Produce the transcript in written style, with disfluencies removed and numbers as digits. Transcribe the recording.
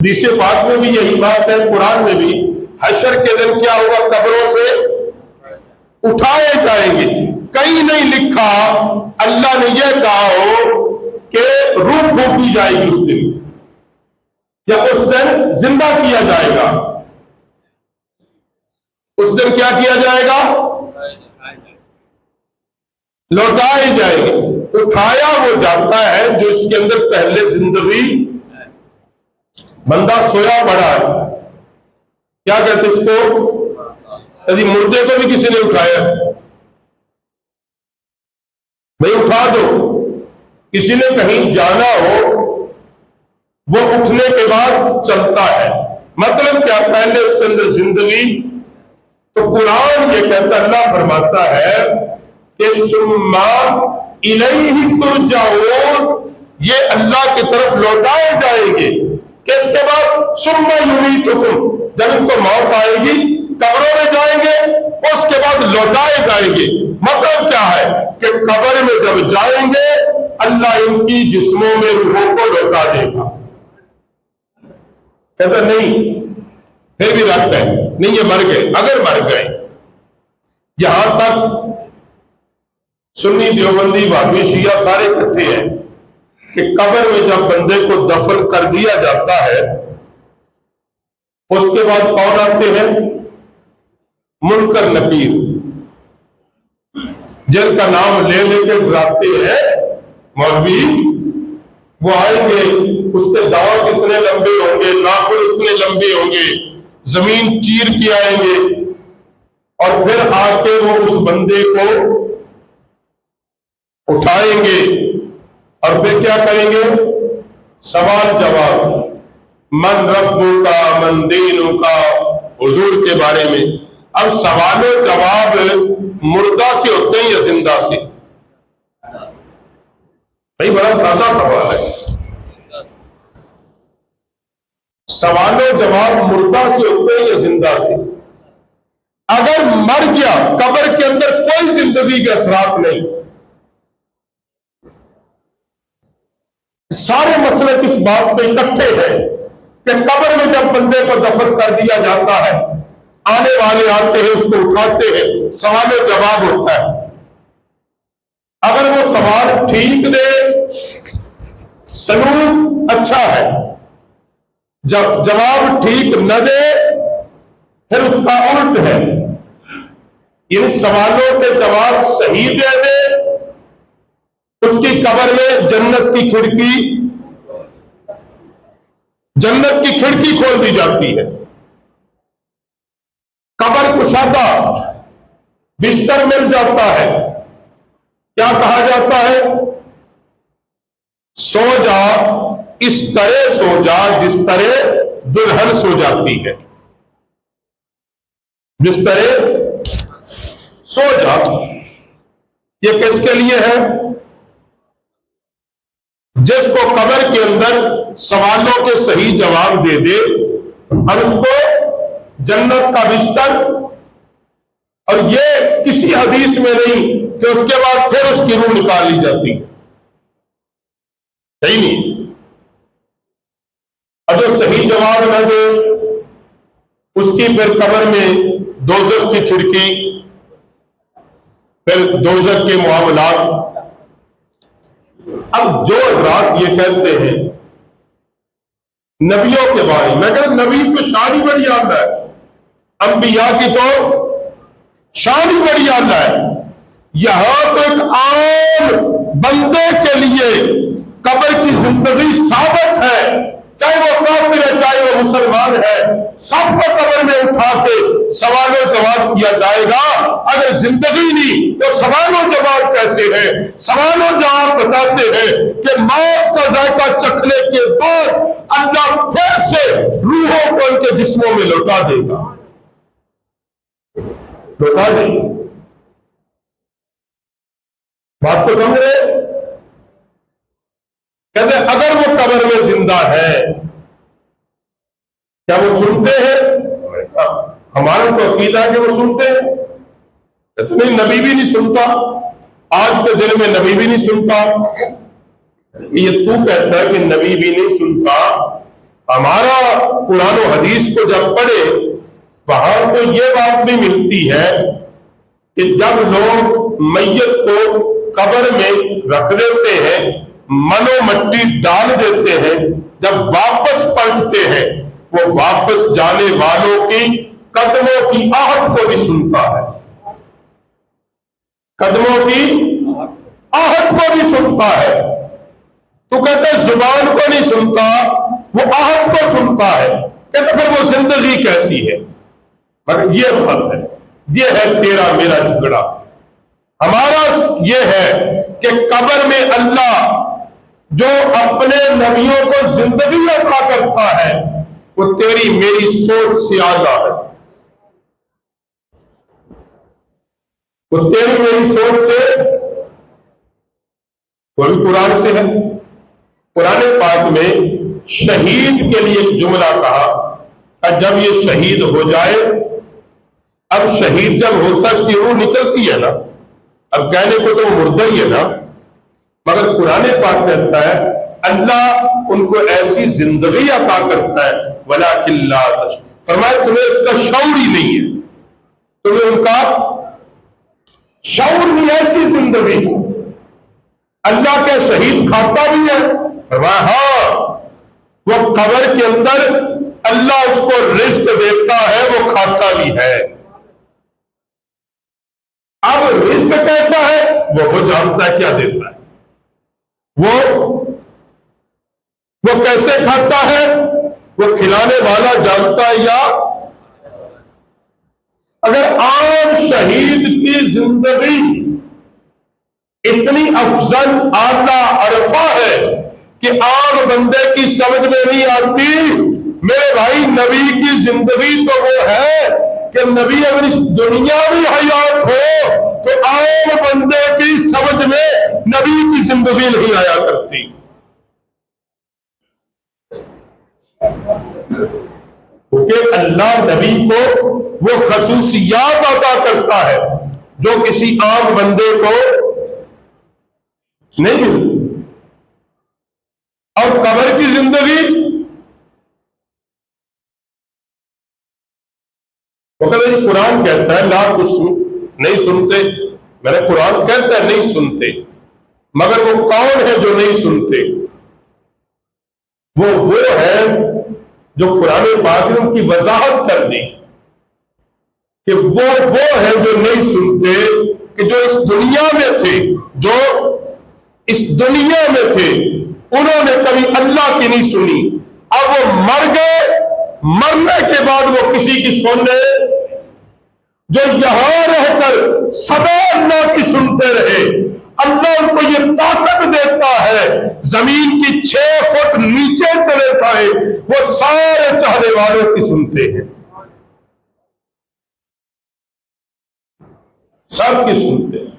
حدیث پاک میں بھی یہی بات ہے، قرآن میں بھی، حشر کے دن کیا ہوگا؟ قبروں سے اٹھائے جائیں گے۔ کہیں نہیں لکھا اللہ نے یہ کہا ہو کہ روح پھونکی جائے گی اس دن، یا اس دن زندہ کیا جائے گا۔ اس دن کیا کیا جائے گا؟ لوٹائے جائے گے۔ اٹھایا وہ جاتا ہے جو اس کے اندر پہلے زندگی، بندہ سویا پڑا ہے، کیا کہتے اس کو؟ یعنی مردے کو بھی کسی نے اٹھایا، بھئی اٹھا دو۔ کسی نے کہیں جانا ہو، وہ اٹھنے کے بعد چلتا ہے، مطلب کیا؟ پہلے اس کے اندر زندگی۔ تو قرآن یہ کہتا، اللہ فرماتا ہے کہ ثم الیہ ترجعون، یہ اللہ کی طرف لوٹائے جائیں گے۔ کہ اس کے بعد ثم یمیتکم، جب ان کو موت آئے گی قبروں میں جائیں گے، اس کے بعد لوٹائے جائیں گے۔ مطلب کیا ہے کہ قبر میں جب جائیں گے اللہ ان کی جسموں میں روحوں کو لوٹا دے گا۔ کہتا نہیں، پھر بھی رکھ گئے، نہیں یہ مر گئے۔ اگر مر گئے، یہاں تک سنی دیوبندی وہابی شیعہ سارے اکٹھے ہیں کہ قبر میں جب بندے کو دفن کر دیا جاتا ہے، اس کے بعد کون آتے ہیں؟ منکر نکیر، جن کا نام لے لے کے ڈراتے ہیں مولوی، وہ آئیں گے، اس کے داؤں کتنے لمبے ہوں گے، ناخن اتنے لمبے ہوں گے، زمین چیر کے آئیں گے، اور پھر آ کے وہ اس بندے کو اٹھائیں گے، اور پھر کیا کریں گے؟ سوال جواب، من ربک من دینک، حضور کے بارے میں۔ اب سوال و جواب مردہ سے ہوتے ہیں یا زندہ سے؟ بھائی بڑا سادہ سوال ہے، سوال و جواب مردہ سے ہوتے ہیں یا زندہ سے؟ اگر مر گیا، قبر کے اندر کوئی زندگی کے اثرات نہیں، سارے مسئلے کس بات پہ اکٹھے ہیں کہ قبر میں جب بندے کو دفن کر دیا جاتا ہے، آنے والے آتے ہیں، اس کو اٹھاتے ہیں، سوال و جواب ہوتا ہے۔ اگر وہ سوال ٹھیک دے، سلوک اچھا ہے، جواب ٹھیک نہ دے پھر اس کا الٹ ہے، یعنی سوالوں کے جواب صحیح دے دے، اس کی قبر میں جنت کی کھڑکی کھول دی جاتی ہے، قبر کشادہ، بستر مل جاتا ہے، کیا کہا جاتا ہے؟ سو جا، اس طرح سو جا جس طرح دلہن سو جاتی ہے، بستر سو جا۔ یہ کس کے لیے ہے؟ جس کو قبر کے اندر سوالوں کے صحیح جواب دے دے اور اس کو جنت کا بستر، اور یہ کسی حدیث میں نہیں کہ اس کے بعد پھر اس کی روح نکال لی جاتی ہے، صحیح نہیں۔ اور جو صحیح جواب نہ دے اس کی پھر قبر میں دوزخ کی کھڑکی، پھر دوزخ کے معاملات۔ اب جو حضرات یہ کہتے ہیں نبیوں کے بارے میں، کہتا نبی تو شان ہی بڑی اعلیٰ ہے، انبیاء کی تو شان ہی بڑی اعلیٰ ہے، یہاں تو ایک عام بندے کے لیے قبر کی زندگی ثابت ہے، چاہے وہ کافر ہے چاہے وہ مسلمان ہے، سب کو قبر میں اٹھا کے سوال و جواب کیا جائے گا۔ اگر زندگی نہیں تو سوال و جواب کیسے ہے؟ سوال و جواب بتاتے ہیں کہ موت کا ذائقہ چکھنے کے بعد اللہ پھر سے روحوں کو ان کے جسموں میں لوٹا دے گا، لوٹا دے گا۔ بات کو سمجھ رہے؟ کہتے ہیں اگر وہ قبر میں زندہ ہے کیا وہ سنتے ہیں؟ ہمارا تو عقیدہ ہے کہ وہ سنتے ہیں۔ کہتے نہیں، نبی بھی نہیں سنتا، آج کے دن میں نبی بھی نہیں سنتا۔ یہ تو کہتا ہے کہ نبی بھی نہیں سنتا، ہمارا قرآن و حدیث کو جب پڑھے وہاں تو یہ بات بھی ملتی ہے کہ جب لوگ میت کو قبر میں رکھ دیتے ہیں، منو مٹی ڈال دیتے ہیں، جب واپس پلٹتے ہیں وہ واپس جانے والوں کی قدموں کی آہٹ کو بھی سنتا ہے، قدموں کی آہٹ کو بھی سنتا ہے۔ تو کہتے ہیں زبان کو نہیں سنتا، وہ آہٹ کو سنتا ہے، کہتے پھر وہ زندگی کیسی ہے؟ مگر یہ بات ہے، یہ ہے تیرا میرا جھگڑا۔ ہمارا یہ ہے کہ قبر میں اللہ جو اپنے نبیوں کو زندگی عطا کرتا ہے وہ تیری میری سوچ سے آگاہ ہے، وہ تیری میری سوچ سے، وہ بھی قرآن سے ہے۔ قرآن پاک میں شہید کے لیے ایک جملہ کہا کہ جب یہ شہید ہو جائے، اب شہید جب ہوتا اس کی روح نکلتی ہے نا، اب کہنے کو تو وہ مردہ ہی ہے نا، مگر قرآن پاک کہتا ہے اللہ ان کو ایسی زندگی عطا کرتا ہے وَلَٰكِن لَا تَشْعُرُونَ، فرمایا تمہیں اس کا شعور ہی نہیں ہے، تمہیں ان کا شعور نہیں، ایسی زندگی۔ اللہ کے شہید کھاتا بھی ہے، فرمایا ہاں، وہ قبر کے اندر اللہ اس کو رزق دیتا ہے، وہ کھاتا بھی ہے۔ اب رزق کیسا ہے وہ جانتا ہے، کیا دیتا ہے، وہ کیسے کھاتا ہے، وہ کھلانے والا جانتا ہے۔ یا اگر عام شہید کی زندگی اتنی افضل اعلیٰ عرفہ ہے کہ عام بندے کی سمجھ میں نہیں آتی، میرے بھائی نبی کی زندگی تو وہ ہے کہ نبی اگر اس دنیا میں حیات ہو تو عام بندے کی سمجھ میں نبی کی زندگی نہیں آیا کرتی۔ کیونکہ اللہ نبی کو وہ خصوصیات عطا کرتا ہے جو کسی عام بندے کو نہیں ملتی۔ اور قبر کی زندگی وہ کہتے ہیں قرآن کہتا ہے لا تسمع، نہیں سنتے، میرا قرآن کہتا ہے نہیں سنتے، مگر وہ کون ہے جو نہیں سنتے؟ وہ ہے جو قرآن پاک نے ان کی وضاحت کر دی کہ وہ ہے جو نہیں سنتے، کہ جو اس دنیا میں تھے، جو اس دنیا میں تھے انہوں نے کبھی اللہ کی نہیں سنی، اب وہ مر گئے، مرنے کے بعد وہ کسی کی سننے، جو یہاں رہ کر سدا اللہ کی سنتے رہے، اللہ ان کو یہ طاقت دیتا ہے زمین کی 6 فٹ نیچے چلے جائے وہ سارے چاہنے والوں کی سنتے ہیں، سب کی سنتے ہیں۔